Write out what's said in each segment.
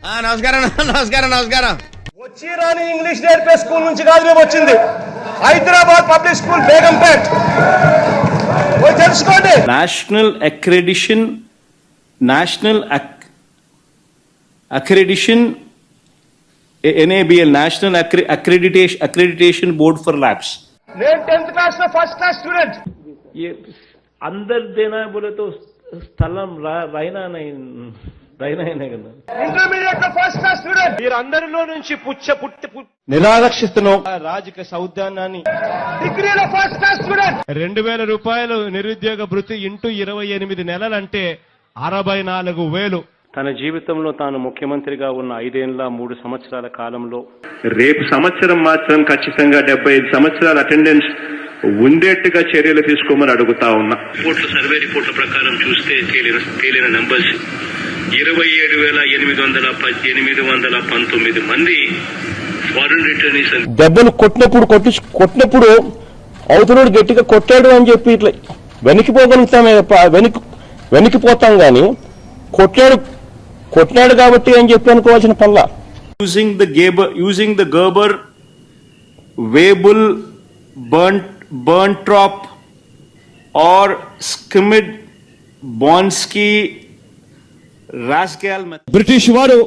నమస్కారం నమస్కారం నమస్కారం. వచ్చి రాని ఇంగ్లీష్ నేర్పే స్కూల్ నుంచి కాదు మేము వచ్చింది, హైదరాబాద్ పబ్లిక్ స్కూల్ బేగంపేట్. తెలుసుకోండి. National accreditation NABL national accreditation board for labs. నేను 10th క్లాస్ లో ఫస్ట్ క్లాస్ స్టూడెంట్. अंदर देना बोले तो స్థలం రైనా కదా. ఇంటర్మీడియట్ లో ఫస్ట్ క్లాస్ స్టూడెంట్. మీరందరిలో నుంచి నిరాకరిస్తున్నాం రాజకీయ సౌద్యాన్ని. డిగ్రీలో ఫస్ట్ క్లాస్ స్టూడెంట్. 2000 రూపాయలు నిరుద్యోగ భృతి ఇంటూ 28 నెలలంటే 64,000. తన జీవితంలో తాను ముఖ్యమంత్రిగా ఉన్న 5 ఏళ్ల 3 సంవత్సరాల కాలంలో రేపు సంవత్సరం మాత్రం ఖచ్చితంగా 75 సంవత్సరాల అటెండెన్స్ ఉండేట్టుగా చర్యలు తీసుకోమని అడుగుతా ఉన్నా. సర్వే రిపోర్ట్ల ప్రకారం చూస్తే తేలిన నంబర్స్ 27,819 మంది ఫారెన్ రిటర్నీస్. దెబ్బలు కొట్టినప్పుడు అవతలోడు గట్టిగా కొట్టాడు అని చెప్పి ఇట్లా వెనక్కిపోగలుగుతామే తప్ప వెనక్కిపోతాం గాని కొట్టాడు కాబట్టి అని చెప్పి అనుకోవాల్సిన పనుల. using the Gerber, Weibull, Berntrop or Schmidt, Bonsky, Rascal. British వారు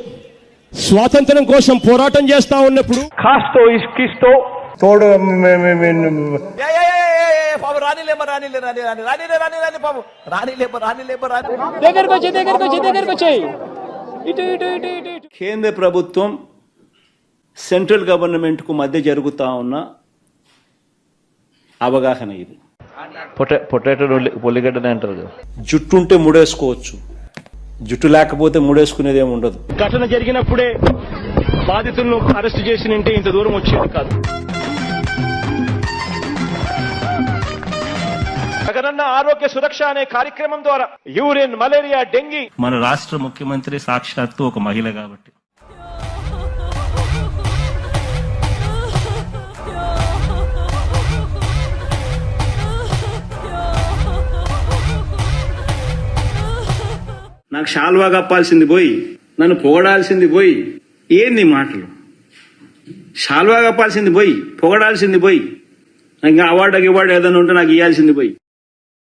స్వాతంత్ర్యం కోసం పోరాటం చేస్తా ఉన్నప్పుడు కాస్తో ఇస్కిస్తో తోడు కేంద్ర ప్రభుత్వం సెంట్రల్ గవర్నమెంట్ కు మధ్య జరుగుతా ఉన్న అవగాహన ఇది. పొటాటో పొల్లిగడ్డనే అంటారు కదా. జుట్టు ఉంటే ముడేసుకోవచ్చు, జుట్టు లేకపోతే ముడేసుకునేది ఏమి ఉండదు. ఘటన జరిగినప్పుడే బాధితులను అరెస్ట్ చేసినంటే ఇంత దూరం వచ్చేది కాదు. జగనన్న ఆరోగ్య సురక్ష అనే కార్యక్రమం ద్వారా యూరిన్, మలేరియా, డెంగీ. మన రాష్ట్ర ముఖ్యమంత్రి సాక్షాత్తు ఒక మహిళ కాబట్టి నాకు శాల్వా కప్పాల్సింది పోయి నన్ను పొగడాల్సింది పోయి ఏంది మాటలు. శాల్వా కప్పాల్సింది పోయి పొగడాల్సింది పోయి ఇంకా అవార్డు ఏదైనా ఉంటే నాకు ఇవ్వాల్సింది పోయి